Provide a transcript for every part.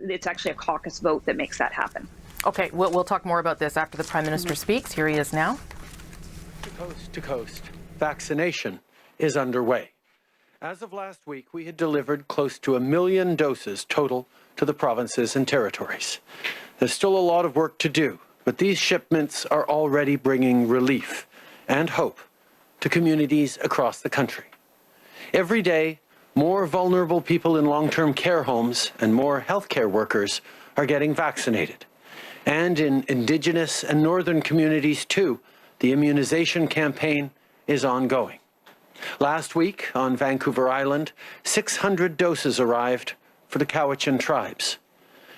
it's actually a caucus vote that makes that happen. Okay, we'll talk more about this after the Prime Minister speaks. Here he is now. Coast to coast, vaccination is underway. As of last week, we had delivered close to 1 million doses total to the provinces and territories. There's still a lot of work to do, but these shipments are already bringing relief and hope to communities across the country. Every day, more vulnerable people in long-term care homes and more healthcare workers are getting vaccinated. And in Indigenous and Northern communities too, the immunization campaign is ongoing. Last week on Vancouver Island, 600 doses arrived for the Cowichan tribes.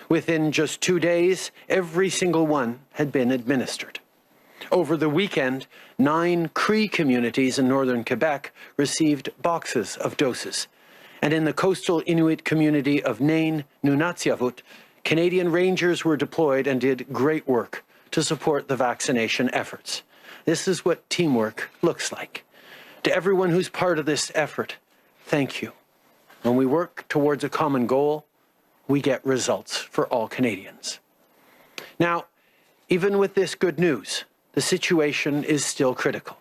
Within just 2 days, every single one had been administered. Over the weekend, 9 Cree communities in northern Quebec received boxes of doses. And in the coastal Inuit community of Nain, Nunatsiavut, Canadian Rangers were deployed and did great work to support the vaccination efforts. This is what teamwork looks like. To everyone who's part of this effort, thank you. When we work towards a common goal, we get results for all Canadians. Now, even with this good news, the situation is still critical.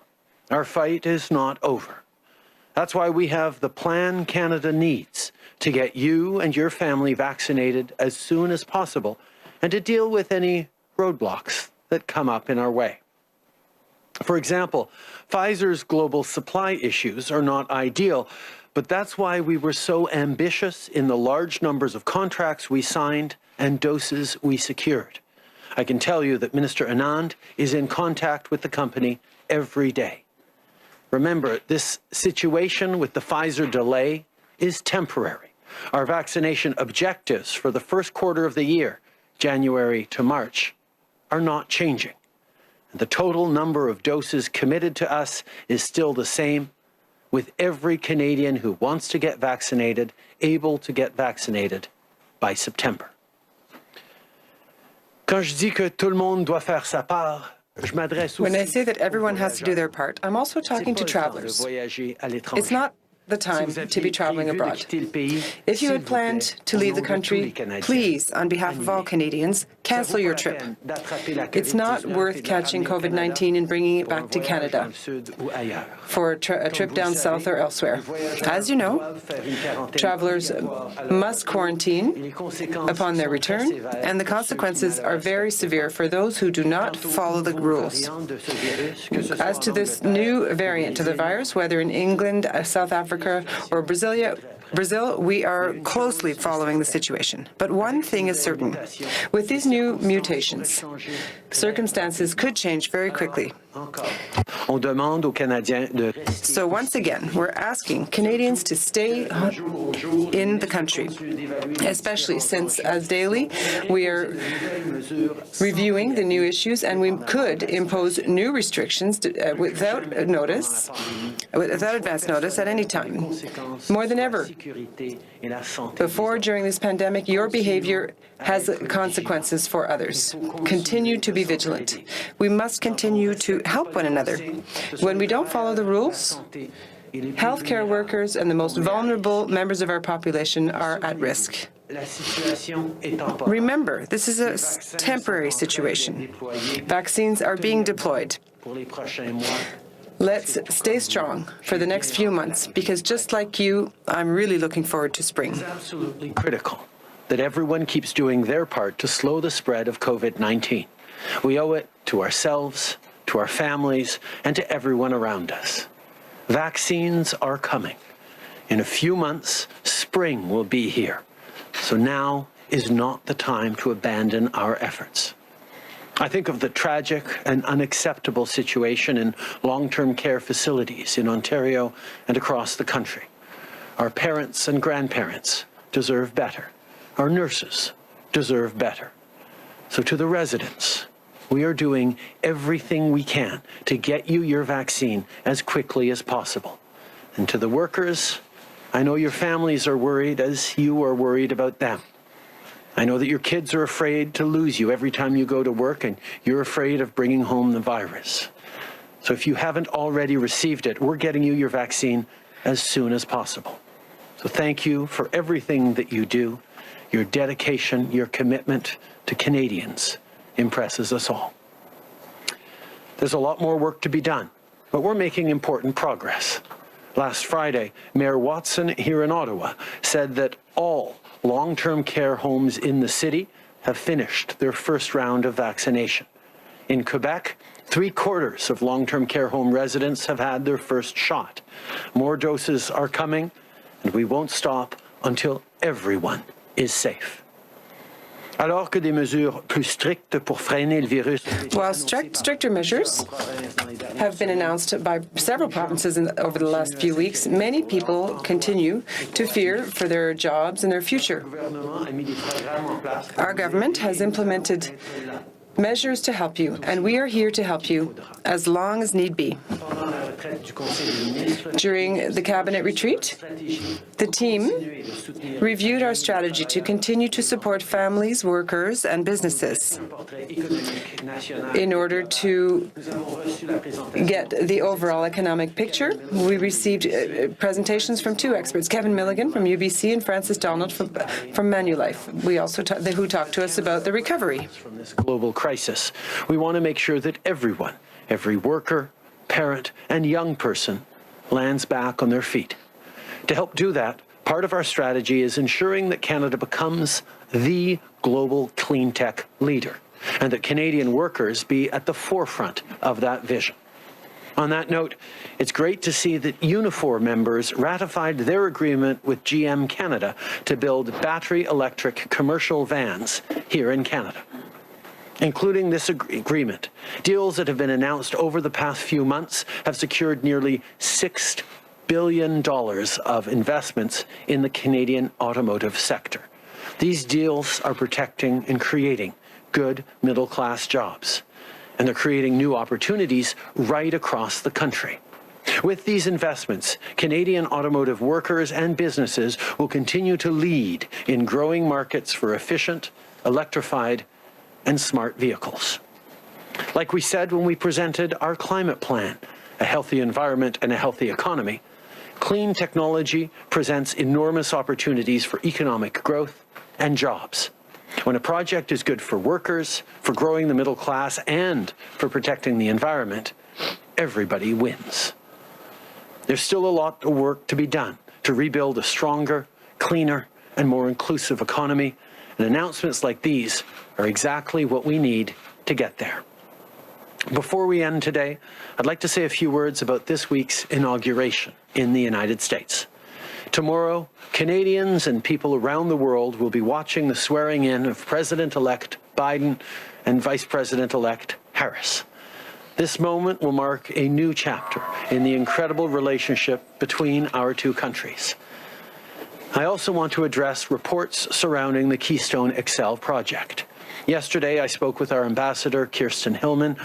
Our fight is not over. That's why we have the plan Canada needs to get you and your family vaccinated as soon as possible and to deal with any roadblocks that come up in our way. For example, Pfizer's global supply issues are not ideal, but that's why we were so ambitious in the large numbers of contracts we signed and doses we secured. I can tell you that Minister Anand is in contact with the company every day. Remember, this situation with the Pfizer delay is temporary. Our vaccination objectives for the first quarter of the year, January to March, are not changing. The total number of doses committed to us is still the same, with every Canadian who wants to get vaccinated able to get vaccinated by September. Quand je dis que tout le monde doit faire sa part, je m'adresse aussi. When I say that everyone has to do their part, I'm also talking to travelers. It's not the time to be traveling abroad. If you had planned to leave the country, please, on behalf of all Canadians, cancel your trip. It's not worth catching COVID-19 and bringing it back to Canada for a trip down south or elsewhere. As you know, travelers must quarantine upon their return, and the consequences are very severe for those who do not follow the rules. As to this new variant of the virus, whether in England, South Africa, or Brazil, we are closely following the situation. But one thing is certain. With these new mutations, circumstances could change very quickly. So once again, we're asking Canadians to stay in the country, especially since, as daily, we are reviewing the new issues and we could impose new restrictions without advance notice at any time. More than ever, before, during this pandemic, your behavior has consequences for others. Continue to be vigilant. We must continue to help one another. When we don't follow the rules, healthcare workers and the most vulnerable members of our population are at risk. Remember, this is a temporary situation. Vaccines are being deployed. Let's stay strong for the next few months, because just like you, I'm really looking forward to spring. It's absolutely critical that everyone keeps doing their part to slow the spread of COVID-19. We owe it to ourselves, to our families, and to everyone around us. Vaccines are coming. In a few months, spring will be here. So now is not the time to abandon our efforts. I think of the tragic and unacceptable situation in long-term care facilities in Ontario and across the country. Our parents and grandparents deserve better. Our nurses deserve better. So to the residents, we are doing everything we can to get you your vaccine as quickly as possible. And to the workers, I know your families are worried as you are worried about them. I know that your kids are afraid to lose you every time you go to work, and you're afraid of bringing home the virus. So if you haven't already received it, we're getting you your vaccine as soon as possible. So thank you for everything that you do. your dedication, your commitment to Canadians impresses us all. There's a lot more work to be done, but we're making important progress. Last Friday, Mayor Watson here in Ottawa said that all long-term care homes in the city have finished their first round of vaccination. In Quebec, 3/4 of long-term care home residents have had their first shot. More doses are coming, and we won't stop until everyone is safe. Alors que des mesures plus strictes pour freiner le virus. While stricter measures have been announced by several provinces over the last few weeks, many people continue to fear for their jobs and their future. Our government has implemented measures to help you, and we are here to help you as long as need be. During the cabinet retreat, the team reviewed our strategy to continue to support families, workers, and businesses in order to get the overall economic picture. We received presentations from two experts, Kevin Milligan from UBC and Francis Donald from Manulife. We also who talked to us about the recovery. From this global crisis, we want to make sure that everyone, every worker, parent, and young person lands back on their feet. To help do that, part of our strategy is ensuring that Canada becomes the global clean tech leader, and that Canadian workers be at the forefront of that vision. On that note, it's great to see that Unifor members ratified their agreement with GM Canada to build battery electric commercial vans here in Canada. Including this agreement, deals that have been announced over the past few months have secured nearly $6 billion of investments in the Canadian automotive sector. These deals are protecting and creating good middle-class jobs, and they're creating new opportunities right across the country. With these investments, Canadian automotive workers and businesses will continue to lead in growing markets for efficient, electrified, and smart vehicles. Like we said when we presented our climate plan, a healthy environment and a healthy economy, clean technology presents enormous opportunities for economic growth and jobs. When a project is good for workers, for growing the middle class, and for protecting the environment, everybody wins. There's still a lot of work to be done to rebuild a stronger, cleaner, and more inclusive economy, and announcements like these are exactly what we need to get there. Before we end today, I'd like to say a few words about this week's inauguration in the United States. Tomorrow, Canadians and people around the world will be watching the swearing in of President-elect Biden and Vice President-elect Harris. This moment will mark a new chapter in the incredible relationship between our two countries. I also want to address reports surrounding the Keystone XL project. Yesterday, I spoke with our ambassador, Kirsten Hillman.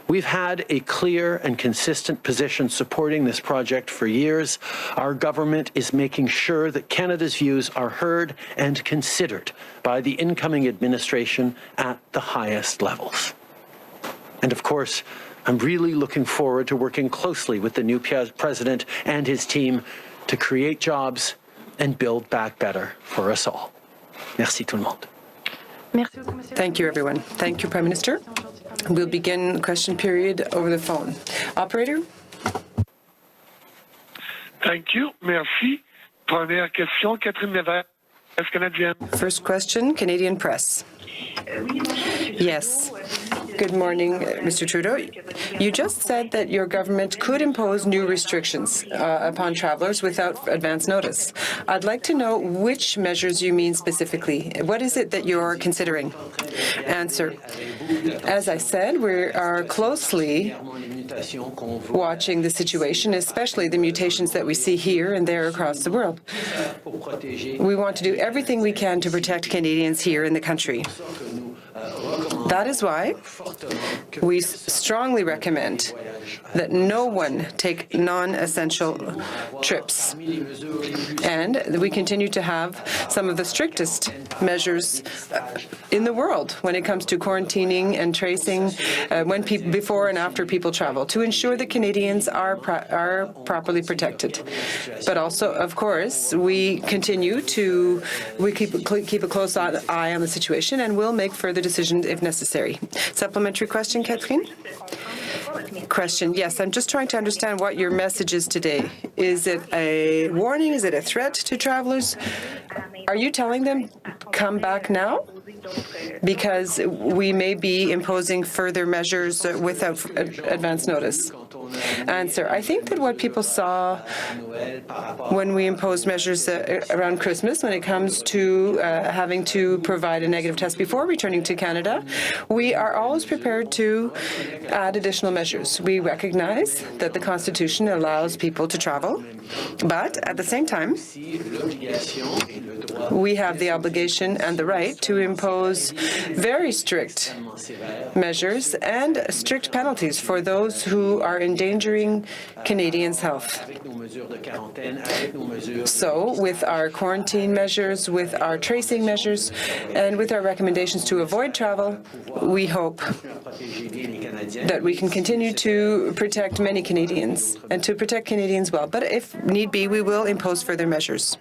We've had a clear and consistent position supporting this project for years. Our government is making sure that Canada's views are heard and considered by the incoming administration at the highest levels. And of course, I'm really looking forward to working closely with the new president and his team to create jobs and build back better for us all. Merci tout le monde. Thank you, everyone. Thank you, Prime Minister. We'll begin the question period over the phone. Operator? Thank you. Merci. Première question, Catherine Nevers, Presse canadienne. First question, Canadian Press. Yes. Good morning, Mr. Trudeau. You just said that your government could impose new restrictions upon travelers without advance notice. I'd like to know which measures you mean specifically. What is it that you're considering? Answer. As I said, we are closely watching the situation, especially the mutations that we see here and there across the world. We want to do everything we can to protect Canadians here in the country. That is why we strongly recommend that no one take non-essential trips. And we continue to have some of the strictest measures in the world when it comes to quarantining and tracing before and after people travel to ensure that Canadians are properly protected. But also, of course, we keep a close eye on the situation and will make further decisions if necessary. Supplementary question, Catherine? Question. Yes, I'm just trying to understand what your message is today. Is it a warning? Is it a threat to travelers? Are you telling them, come back now? Because we may be imposing further measures without advance notice. Answer. I think that what people saw when we imposed measures around Christmas, when it comes to having to provide a negative test before returning to Canada, we are always prepared to add additional measures. We recognize that the Constitution allows people to travel, but at the same time, we have the obligation and the right to impose very strict measures and strict penalties for those who are endangering Canadians' health. So, with our quarantine measures, with our tracing measures, and with our recommendations to avoid travel, we hope that we can continue to protect many Canadians and to protect Canadians well. But if need be, we will impose further measures.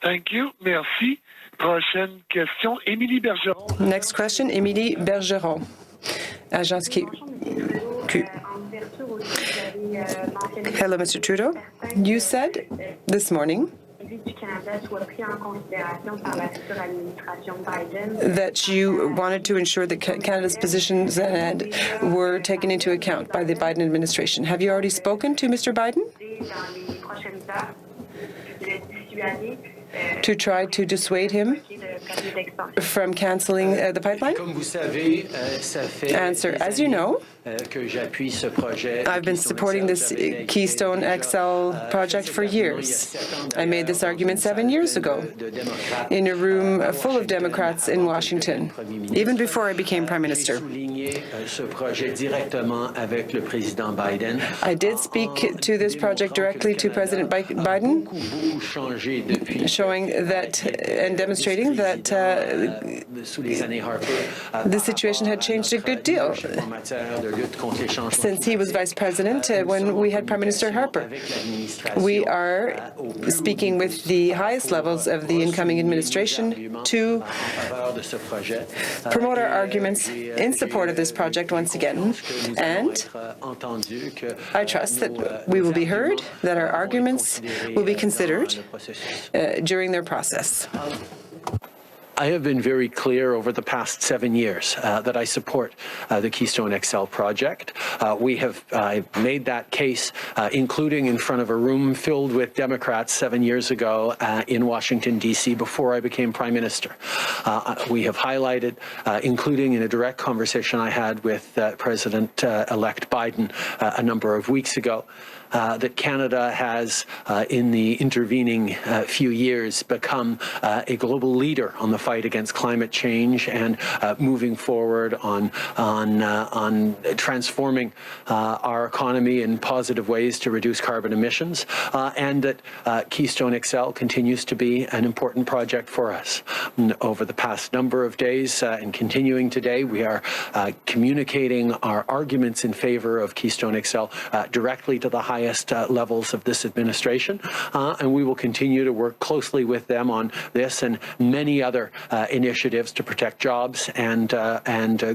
Thank you. Merci. Prochaine question, Émilie Bergeron. Next question, Émilie Bergeron, Agence Q. Hello, Mr. Trudeau. You said this morning that you wanted to ensure that Canada's positions were taken into account by the Biden administration. Have you already spoken to Mr. Biden to try to dissuade him from cancelling the pipeline? Answer. As you know, I've been supporting this Keystone XL project for years. I made this argument 7 years ago in a room full of Democrats in Washington, even before I became Prime Minister. I did speak to this project directly to President Biden, showing that and demonstrating that the situation had changed a good deal since he was Vice President when we had Prime Minister Harper. We are speaking with the highest levels of the incoming administration to promote our arguments in support of this project once again. And I trust that we will be heard, that our arguments will be considered during their process. I have been very clear over the past 7 years that I support the Keystone XL project. I've made that case, including in front of a room filled with Democrats 7 years ago in Washington, D.C., before I became Prime Minister. We have highlighted, including in a direct conversation I had with President-elect Biden a number of weeks ago, that Canada has, in the intervening few years, become a global leader on the fight against climate change and moving forward on transforming our economy in positive ways to reduce carbon emissions, and that Keystone XL continues to be an important project for us. Over the past number of days and continuing today, we are communicating our arguments in favor of Keystone XL directly to the highest levels of this administration, and we will continue to work closely with them on this and many other initiatives to protect jobs and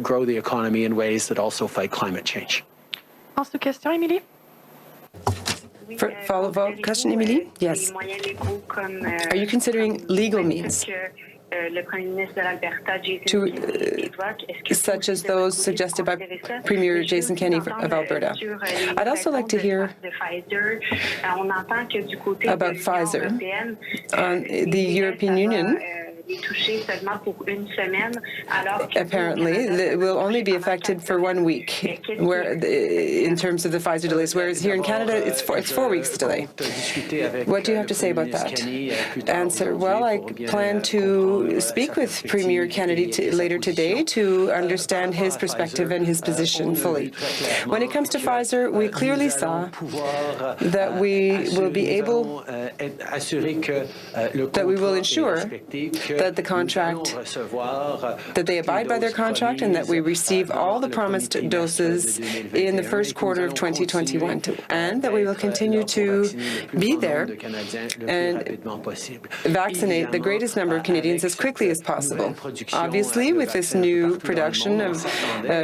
grow the economy in ways that also fight climate change. Also question, Émilie? Follow-up question, Émilie? Yes. Are you considering legal means such as those suggested by Premier Jason Kenney of Alberta? I'd also like to hear about Pfizer. The European Union Apparently, it will only be affected for 1 week, where in terms of the Pfizer delays, whereas here in Canada, it's 4 weeks delay. What do you have to say about that? Answer, well, I plan to speak with Premier Kennedy later today to understand his perspective and his position fully. When it comes to Pfizer, we clearly saw that we will be able, that we will ensure that the contract, that they abide by their contract and that we receive all the promised doses in the first quarter of 2021, and that we will continue to be there and vaccinate the greatest number of Canadians as quickly as possible. Obviously, with this new production of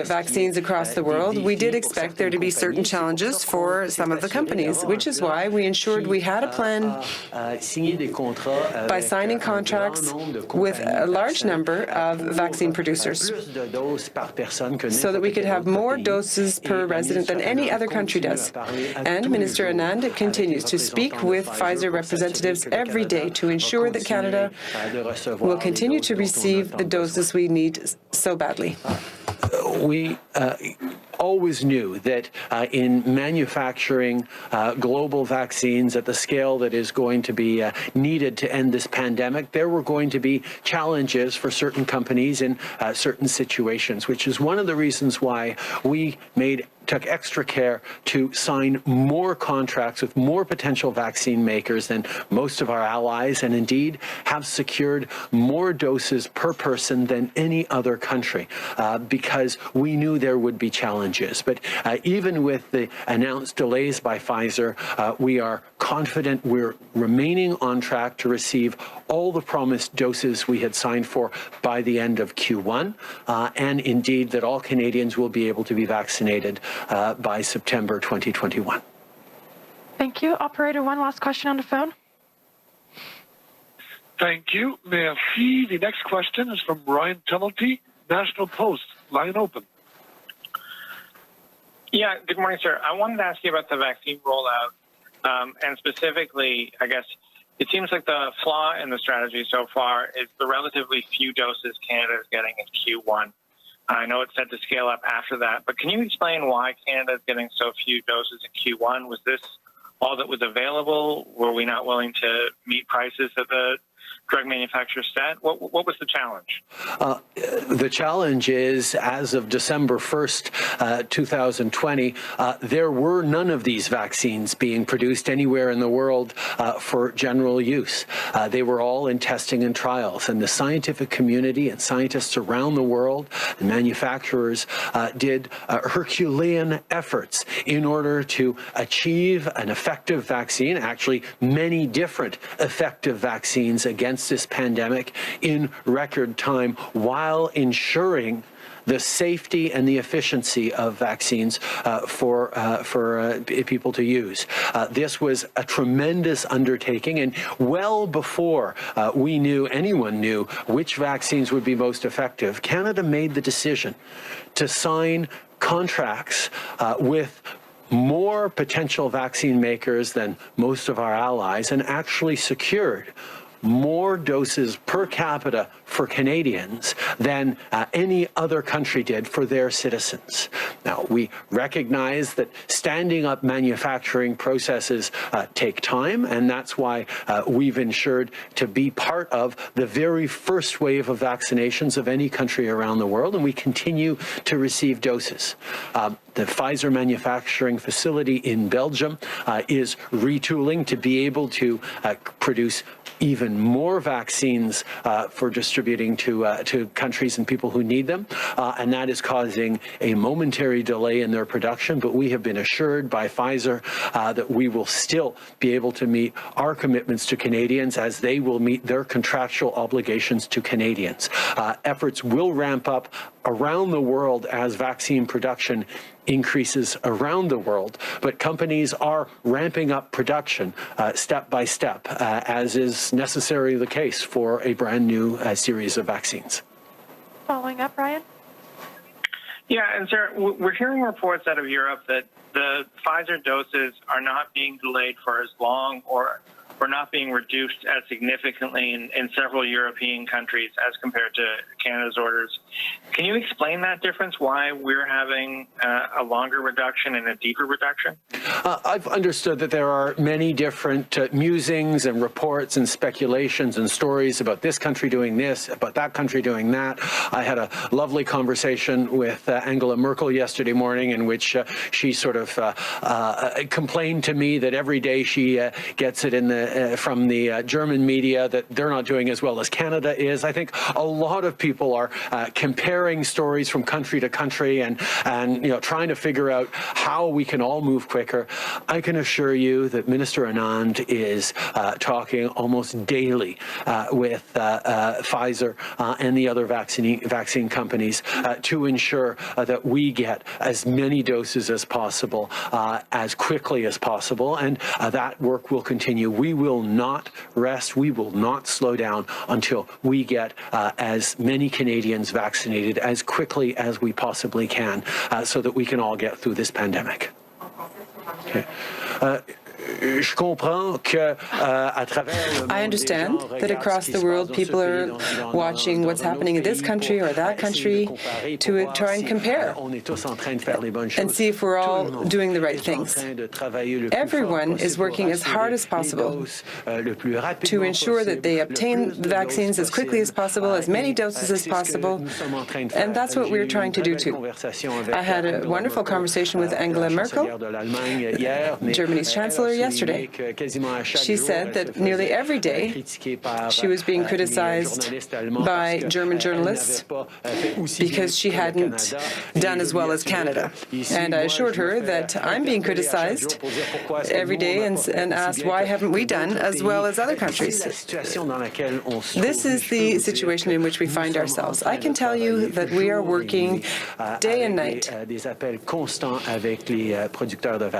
vaccines across the world, we did expect there to be certain challenges for some of the companies, which is why we ensured we had a plan by signing contracts with a large number of vaccine producers so that we could have more doses per resident than any other country does. And Minister Anand continues to speak with Pfizer representatives every day to ensure that Canada will continue to receive the doses we need so badly. We always knew that in manufacturing global vaccines at the scale that is going to be needed to end this pandemic, there were going to be challenges for certain companies in certain situations, which is one of the reasons why we took extra care to sign more contracts with more potential vaccine makers than most of our allies, and indeed have secured more doses per person than any other country, because we knew there would be challenges. But even with the announced delays by Pfizer, we are confident we're remaining on track to receive all the promised doses we had signed for by the end of Q1, and indeed that all Canadians will be able to be vaccinated by September 2021. Thank you. Operator, one last question on the phone. Thank you. Merci. The next question is from Ryan Tumulty, National Post. Line open. Yeah, good morning, sir. I wanted to ask you about the vaccine rollout, and specifically, I guess, it seems like the flaw in the strategy so far is the relatively few doses Canada is getting in Q1. I know it's set to scale up after that, but can you explain why Canada is getting so few doses in Q1? Was this all that was available? Were we not willing to meet prices that the drug manufacturers set? What was the challenge? The challenge is, as of December 1st, 2020, there were none of these vaccines being produced anywhere in the world for general use. They were all in testing and trials, and the scientific community and scientists around the world and manufacturers did Herculean efforts in order to achieve an effective vaccine, actually many different effective vaccines against this pandemic in record time, while ensuring the safety and the efficiency of vaccines for people to use. This was a tremendous undertaking, and well before anyone knew which vaccines would be most effective, Canada made the decision to sign contracts with more potential vaccine makers than most of our allies, and actually secured more doses per capita for Canadians than any other country did for their citizens. Now, we recognize that standing up manufacturing processes take time, and that's why we've ensured to be part of the very first wave of vaccinations of any country around the world, and we continue to receive doses. The Pfizer manufacturing facility in Belgium is retooling to be able to produce even more vaccines for distributing to countries and people who need them, and that is causing a momentary delay in their production, but we have been assured by Pfizer that we will still be able to meet our commitments to Canadians as they will meet their contractual obligations to Canadians. Efforts will ramp up around the world as vaccine production increases around the world, but companies are ramping up production step by step, as is necessarily the case for a brand new series of vaccines. Following up, Ryan? Yeah, and sir, we're hearing reports out of Europe that the Pfizer doses are not being delayed for as long or were not being reduced as significantly in several European countries as compared to Canada's orders. Can you explain that difference, why we're having a longer reduction and a deeper reduction? I've understood that there are many different musings and reports and speculations and stories about this country doing this, about that country doing that. I had a lovely conversation with Angela Merkel yesterday morning in which she sort of complained to me that every day she gets it from the German media that they're not doing as well as Canada is. I think a lot of people are comparing stories from country to country and trying to figure out how we can all move quicker. I can assure you that Minister Anand is talking almost daily with Pfizer and the other vaccine companies to ensure that we get as many doses as possible, as quickly as possible, and that work will continue. We will not rest. We will not slow down until we get as many Canadians vaccinated as quickly as we possibly can so that we can all get through this pandemic. Okay. I understand that across the world people are watching what's happening in this country or that country to try and compare and see if we're all doing the right things. Everyone is working as hard as possible to ensure that they obtain the vaccines as quickly as possible, as many doses as possible, and that's what we're trying to do too. I had a wonderful conversation with Angela Merkel, Germany's Chancellor, yesterday. She said that nearly every day she was being criticized by German journalists because she hadn't done as well as Canada. And I assured her that I'm being criticized every day and asked why haven't we done as well as other countries. This is the situation in which we find ourselves. I can tell you that we are working day and night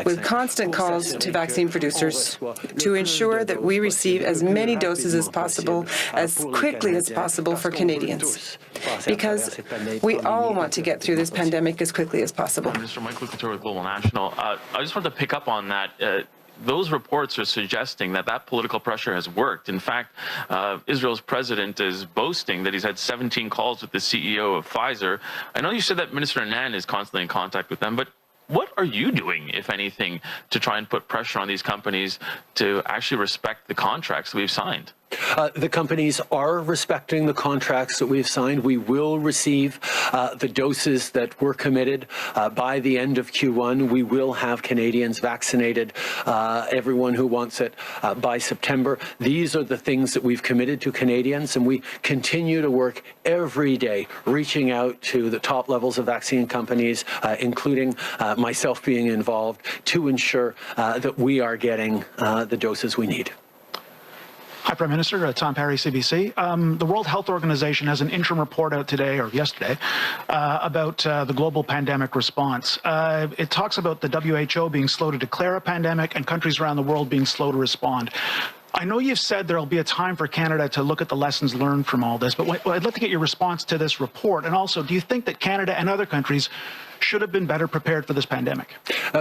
with constant calls to vaccine producers to ensure that we receive as many doses as possible, as quickly as possible for Canadians, because we all want to get through this pandemic as quickly as possible. Mr. Michael Couture with Global National. I just wanted to pick up on that. Those reports are suggesting that political pressure has worked. In fact, Israel's president is boasting that he's had 17 calls with the CEO of Pfizer. I know you said that Minister Anand is constantly in contact with them, but what are you doing, if anything, to try and put pressure on these companies to actually respect the contracts that we've signed? The companies are respecting the contracts that we've signed. We will receive the doses that were committed by the end of Q1. We will have Canadians vaccinated, everyone who wants it, by September. These are the things that we've committed to Canadians, and we continue to work every day reaching out to the top levels of vaccine companies, including myself being involved, to ensure that we are getting the doses we need. Hi, Prime Minister. Tom Parry, CBC. The World Health Organization has an interim report out today, or yesterday, about the global pandemic response. It talks about the WHO being slow to declare a pandemic and countries around the world being slow to respond. I know you've said there will be a time for Canada to look at the lessons learned from all this, but I'd love to get your response to this report. And also, do you think that Canada and other countries should have been better prepared for this pandemic?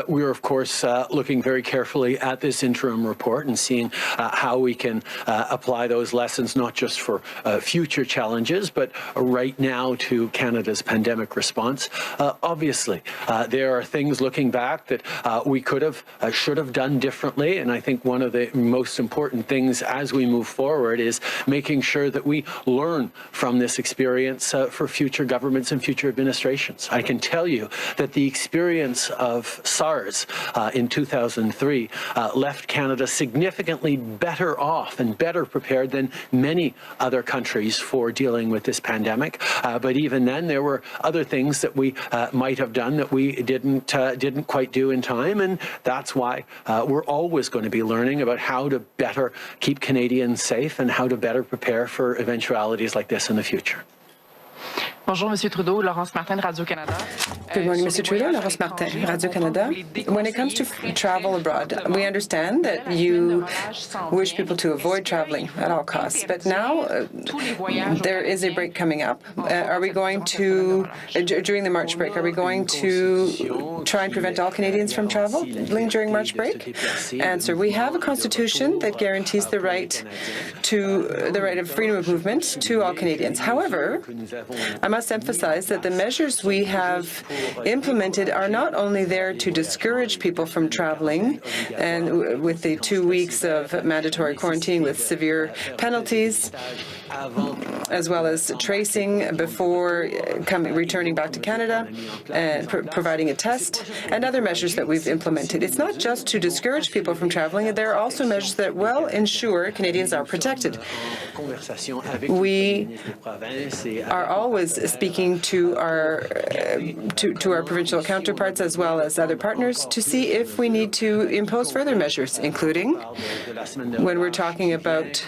We're, of course, looking very carefully at this interim report and seeing how we can apply those lessons, not just for future challenges, but right now to Canada's pandemic response. Obviously, there are things looking back that we could have, should have done differently. And I think one of the most important things as we move forward is making sure that we learn from this experience for future governments and future administrations. I can tell you that the experience of SARS in 2003 left Canada significantly better off and better prepared than many other countries for dealing with this pandemic. But even then, there were other things that we might have done that we didn't quite do in time, and that's why we're always going to be learning about how to better keep Canadians safe and how to better prepare for eventualities like this in the future. Bonjour, Monsieur Trudeau. Laurence Martin de Radio-Canada. Good morning, Mr. Trudeau. Laurence Martin, Radio-Canada. When it comes to travel abroad, we understand that you wish people to avoid traveling at all costs. But now there is a break coming up. Are we going to, during the March break, are we going to try and prevent all Canadians from traveling during March break? Answer: we have a constitution that guarantees the right of freedom of movement to all Canadians. However, I must emphasize that the measures we have implemented are not only there to discourage people from traveling, and with the 2 weeks of mandatory quarantine with severe penalties, as well as tracing before returning back to Canada and providing a test, and other measures that we've implemented. It's not just to discourage people from traveling. There are also measures that will ensure Canadians are protected. We are always speaking to our provincial counterparts as well as other partners to see if we need to impose further measures, including when we're talking about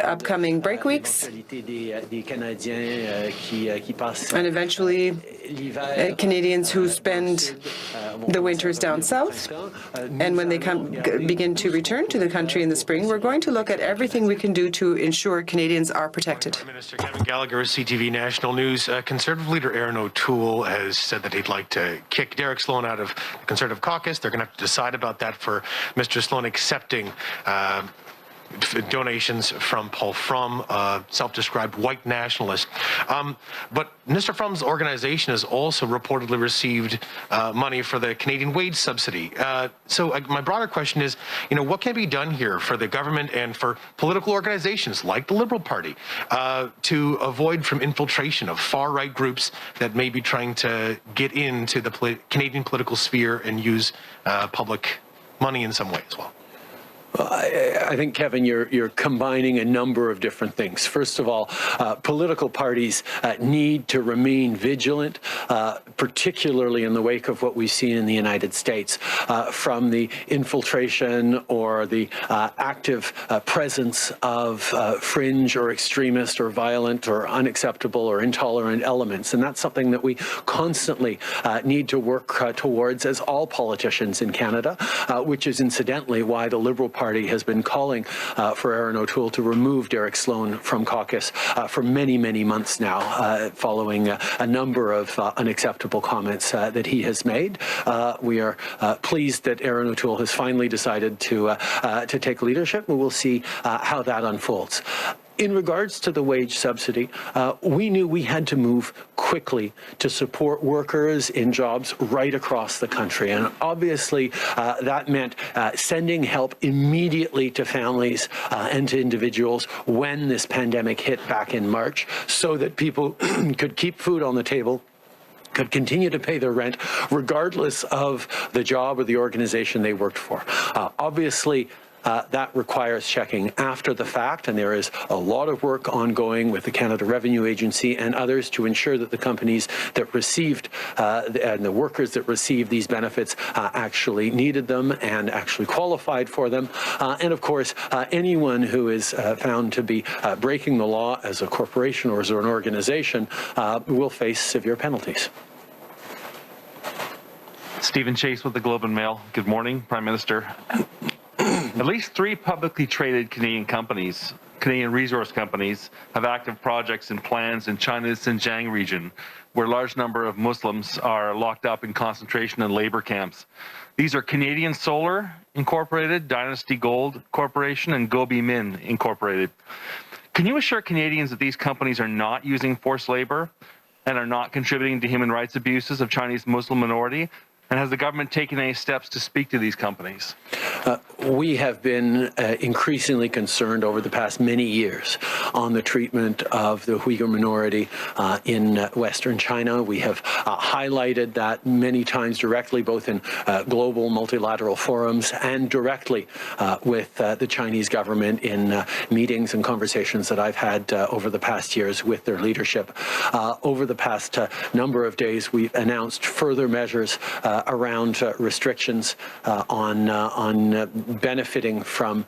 upcoming break weeks and eventually Canadians who spend the winters down south, and when they begin to return to the country in the spring, we're going to look at everything we can do to ensure Canadians are protected. Minister Kevin Gallagher, CTV National News. Conservative leader Aaron O'Toole has said that he'd like to kick Derek Sloan out of the Conservative caucus. They're going to have to decide about that for Mr. Sloan accepting donations from Paul Frum, self-described white nationalist. But Mr. Frum's organization has also reportedly received money for the Canadian wage subsidy. So my broader question is, what can be done here for the government and for political organizations like the Liberal Party to avoid from infiltration of far-right groups that may be trying to get into the Canadian political sphere and use public money in some way as well? Well, I think, Kevin, you're combining a number of different things. First of all, political parties need to remain vigilant, particularly in the wake of what we've seen in the United States, from the infiltration or the active presence of fringe or extremist or violent or unacceptable or intolerant elements. And that's something that we constantly need to work towards as all politicians in Canada, which is incidentally why the Liberal Party has been calling for Aaron O'Toole to remove Derek Sloan from caucus for many, many months now, following a number of unacceptable comments that he has made. We are pleased that Aaron O'Toole has finally decided to take leadership, and we'll see how that unfolds. In regards to the wage subsidy, we knew we had to move quickly to support workers in jobs right across the country. And obviously, that meant sending help immediately to families and to individuals when this pandemic hit back in March, so that people could keep food on the table, could continue to pay their rent, regardless of the job or the organization they worked for. Obviously, that requires checking after the fact, and there is a lot of work ongoing with the Canada Revenue Agency and others to ensure that the companies that received and the workers that received these benefits actually needed them and actually qualified for them. And of course, anyone who is found to be breaking the law as a corporation or as an organization will face severe penalties. Stephen Chase with the Globe and Mail. Good morning, Prime Minister. At least 3 publicly traded Canadian resource companies, have active projects and plans in China's Xinjiang region, where a large number of Muslims are locked up in concentration and labor camps. These are Canadian Solar Incorporated, Dynasty Gold Corporation, and Gobi Min Incorporated. Can you assure Canadians that these companies are not using forced labor and are not contributing to human rights abuses of Chinese Muslim minority? And has the government taken any steps to speak to these companies? We have been increasingly concerned over the past many years on the treatment of the Uyghur minority in Western China. We have highlighted that many times directly, both in global multilateral forums and directly with the Chinese government in meetings and conversations that I've had over the past years with their leadership. Over the past number of days, we've announced further measures around restrictions on benefiting from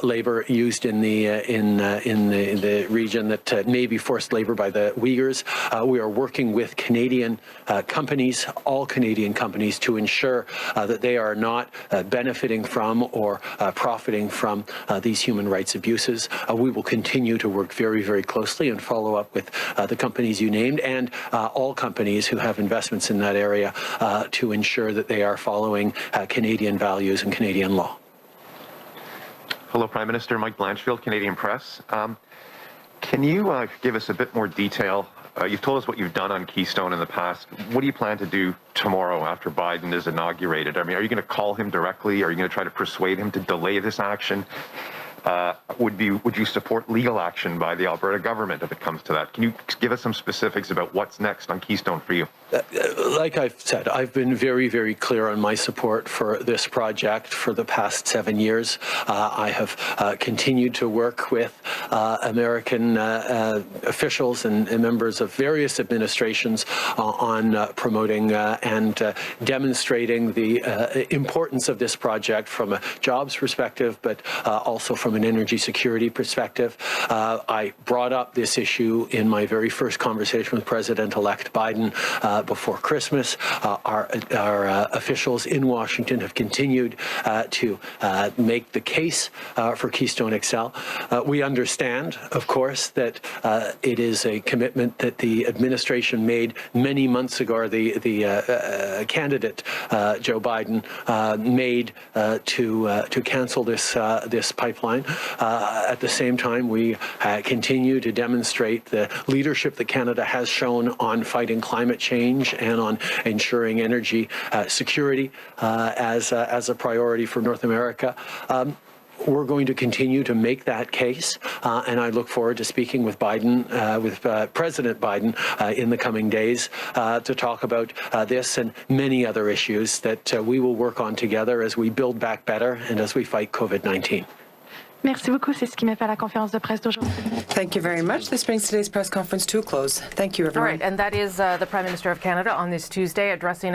labor used in the region that may be forced labor by the Uyghurs. We are working with Canadian companies, all Canadian companies, to ensure that they are not benefiting from or profiting from these human rights abuses. We will continue to work very, very closely and follow up with the companies you named and all companies who have investments in that area to ensure that they are following Canadian values and Canadian law. Hello, Prime Minister. Mike Blanchfield, Canadian Press. Can you give us a bit more detail? You've told us what you've done on Keystone in the past. What do you plan to do tomorrow after Biden is inaugurated? I mean, are you going to call him directly? Are you going to try to persuade him to delay this action? Would you support legal action by the Alberta government if it comes to that? Can you give us some specifics about what's next on Keystone for you? Like I've said, I've been very, very clear on my support for this project for the past 7 years. I have continued to work with American officials and members of various administrations on promoting and demonstrating the importance of this project from a jobs perspective, but also from an energy security perspective. I brought up this issue in my very first conversation with President-elect Biden before Christmas. Our officials in Washington have continued to make the case for Keystone XL. We understand, of course, that it is a commitment that the administration made many months ago, or the candidate, Joe Biden, made to cancel this pipeline. At the same time, we continue to demonstrate the leadership that Canada has shown on fighting climate change and on ensuring energy security as a priority for North America. We're going to continue to make that case, and I look forward to speaking with Biden, with President Biden, in the coming days to talk about this and many other issues that we will work on together as we build back better and as we fight COVID-19. Merci beaucoup. C'est ce qui met fin à la conférence de presse d'aujourd'hui. Thank you very much. This brings today's press conference to a close. Thank you, everyone. All right, and that is the Prime Minister of Canada on this Tuesday addressing